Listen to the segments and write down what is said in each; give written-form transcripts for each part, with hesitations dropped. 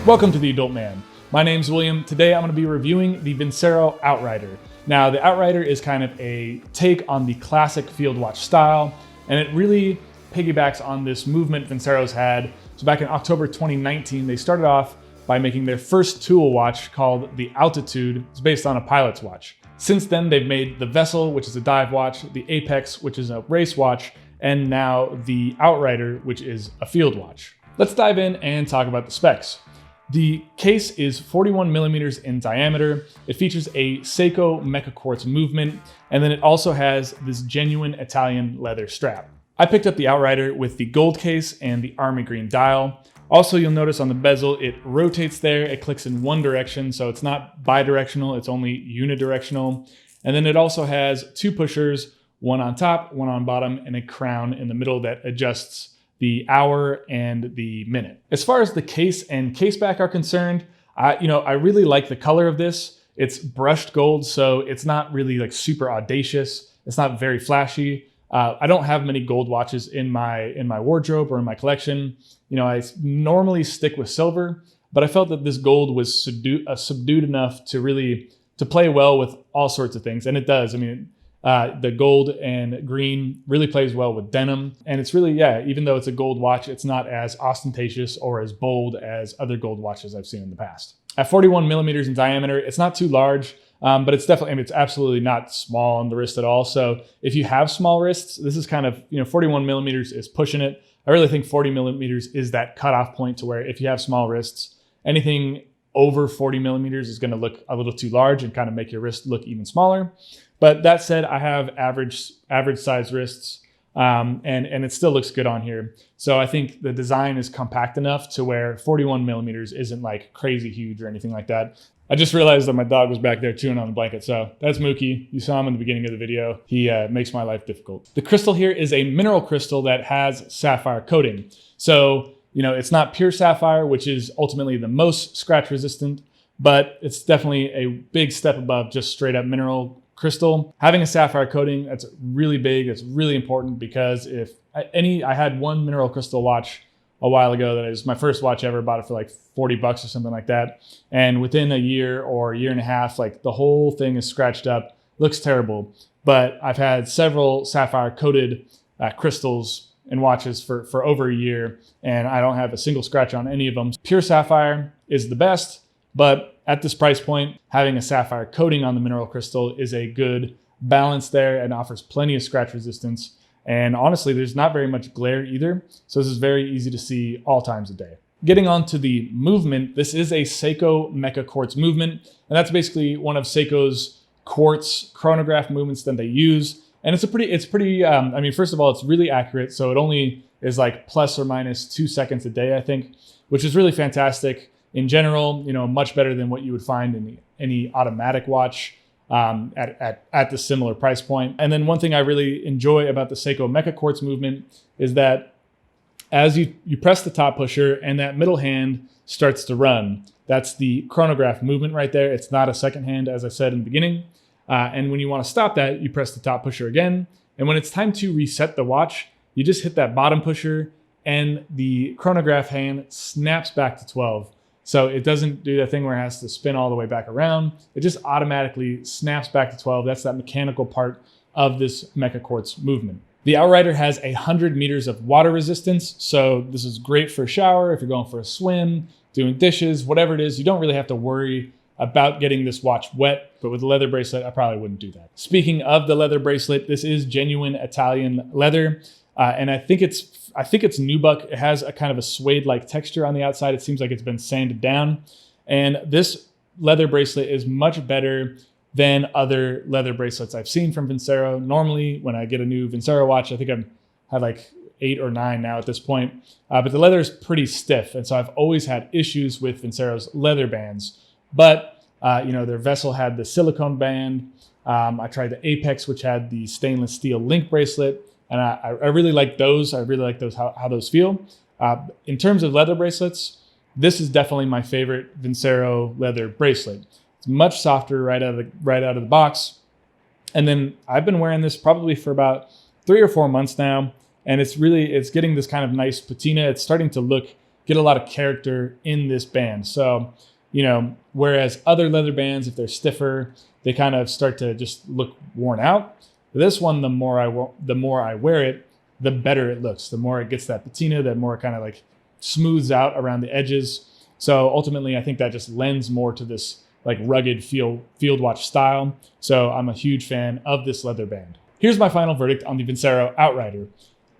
Welcome to The Adult Man. My name's William. Today I'm going to be reviewing the Vincero Outrider. Now the Outrider is kind of a take on the classic field watch style, and it really piggybacks on this movement Vincero's had. So back in October 2019, they started off by making their first tool watch called the Altitude. It's based on a pilot's watch. Since then, they've made the Vessel, which is a dive watch, the Apex, which is a race watch, and now the Outrider, which is a field watch. Let's dive in and talk about the specs. The case is 41 millimeters in diameter. It features a Seiko Mecha-Quartz movement, and then it also has this genuine Italian leather strap. I picked up the Outrider with the gold case and the army green dial. Also, you'll notice on the bezel, it rotates there. It clicks in one direction, so it's not bi-directional, it's only unidirectional. And then it also has two pushers, one on top, one on bottom, and a crown in the middle that adjusts the hour and the minute. As far as the case and case back are concerned, I really like the color of this. It's brushed gold, so it's not really like super audacious. It's not very flashy. I don't have many gold watches in my wardrobe or in my collection. I normally stick with silver, but I felt that this gold was subdued enough to play well with all sorts of things, and it does. The gold and green really plays well with denim. And it's really, even though it's a gold watch, it's not as ostentatious or as bold as other gold watches I've seen in the past. At 41 millimeters in diameter, it's not too large, but it's definitely, it's absolutely not small on the wrist at all. So if you have small wrists, this is kind of, 41 millimeters is pushing it. I really think 40 millimeters is that cutoff point to where if you have small wrists, anything over 40 millimeters is going to look a little too large and kind of make your wrist look even smaller. But that said, I have average size wrists, and it still looks good on here. So I think the design is compact enough to where 41 millimeters isn't like crazy huge or anything like that. I just realized that my dog was back there chewing on the blanket. So that's Mookie. You saw him in the beginning of the video. He makes my life difficult. The crystal here is a mineral crystal that has sapphire coating. So, it's not pure sapphire, which is ultimately the most scratch resistant, but it's definitely a big step above just straight up mineral crystal. Having a sapphire coating, that's really big. It's really important because I had one mineral crystal watch a while ago that is my first watch ever, bought it for like 40 bucks or something like that. And within a year or a year and a half, like the whole thing is scratched up, looks terrible. But I've had several sapphire coated crystals and watches for over a year, and I don't have a single scratch on any of them. Pure sapphire is the best, but at this price point, having a sapphire coating on the mineral crystal is a good balance there and offers plenty of scratch resistance. And honestly, there's not very much glare either. So this is very easy to see all times of day. Getting on to the movement, this is a Seiko Mecha-Quartz movement. And that's basically one of Seiko's quartz chronograph movements that they use. And it's pretty, first of all, it's really accurate. So it only is like plus or minus 2 seconds a day, I think, which is really fantastic. In general, much better than what you would find in any automatic watch at the similar price point. And then one thing I really enjoy about the Seiko Mecha-Quartz movement is that as you press the top pusher and that middle hand starts to run, that's the chronograph movement right there. It's not a second hand, as I said in the beginning. And when you want to stop that, you press the top pusher again. And when it's time to reset the watch, you just hit that bottom pusher and the chronograph hand snaps back to 12. So it doesn't do that thing where it has to spin all the way back around. It just automatically snaps back to 12. That's that mechanical part of this Mecha-Quartz movement. The Outrider has 100 meters of water resistance. So this is great for a shower, if you're going for a swim, doing dishes, whatever it is. You don't really have to worry about getting this watch wet, but with a leather bracelet, I probably wouldn't do that. Speaking of the leather bracelet, this is genuine Italian leather. And I think it's nubuck. It has a kind of a suede-like texture on the outside. It seems like it's been sanded down. And this leather bracelet is much better than other leather bracelets I've seen from Vincero. Normally, when I get a new Vincero watch, I think I've had like 8 or 9 now at this point. But the leather is pretty stiff. And so I've always had issues with Vincero's leather bands. But, their Vessel had the silicone band. I tried the Apex, which had the stainless steel link bracelet. And I really like those. I really like those how those feel. In terms of leather bracelets, this is definitely my favorite Vincero leather bracelet. It's much softer right out of the box. And then I've been wearing this probably for about 3 or 4 months now, and it's getting this kind of nice patina. It's starting to get a lot of character in this band. So, you know, whereas other leather bands, if they're stiffer, they kind of start to just look worn out. This one, the more I wear it, the better it looks. The more it gets that patina, the more it kind of like smooths out around the edges. So ultimately, I think that just lends more to this like rugged field watch style. So I'm a huge fan of this leather band. Here's my final verdict on the Vincero Outrider.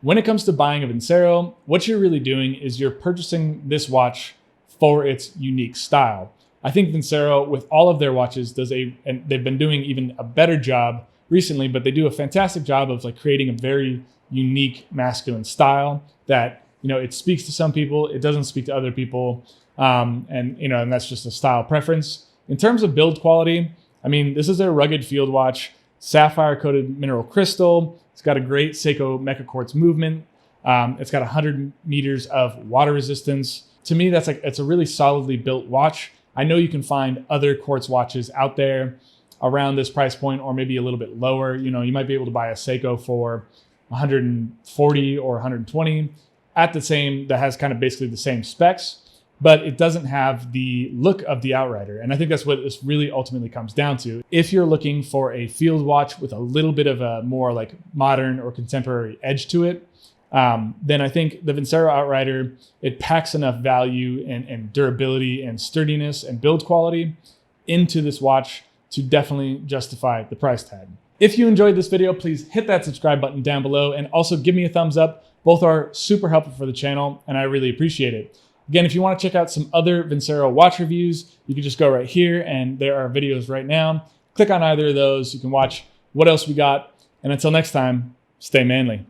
When it comes to buying a Vincero, what you're really doing is you're purchasing this watch for its unique style. I think Vincero, with all of their watches, and they've been doing even a better job recently, but they do a fantastic job of like creating a very unique masculine style that, you know, it speaks to some people, it doesn't speak to other people. And that's just a style preference. In terms of build quality, I mean, this is a rugged field watch, sapphire coated mineral crystal. It's got a great Seiko Mecha-Quartz movement. It's got 100 meters of water resistance. To me, it's a really solidly built watch. I know you can find other quartz watches out there around this price point or maybe a little bit lower. You know, you might be able to buy a Seiko for 140 or 120 that has kind of basically the same specs, but it doesn't have the look of the Outrider. And I think that's what this really ultimately comes down to. If you're looking for a field watch with a little bit of a more like modern or contemporary edge to it, then I think the Vincero Outrider, it packs enough value and durability and sturdiness and build quality into this watch to definitely justify the price tag. If you enjoyed this video, please hit that subscribe button down below and also give me a thumbs up. Both are super helpful for the channel and I really appreciate it. Again, if you want to check out some other Vincero watch reviews, you can just go right here and there are videos right now. Click on either of those. You can watch what else we got. And until next time, stay manly.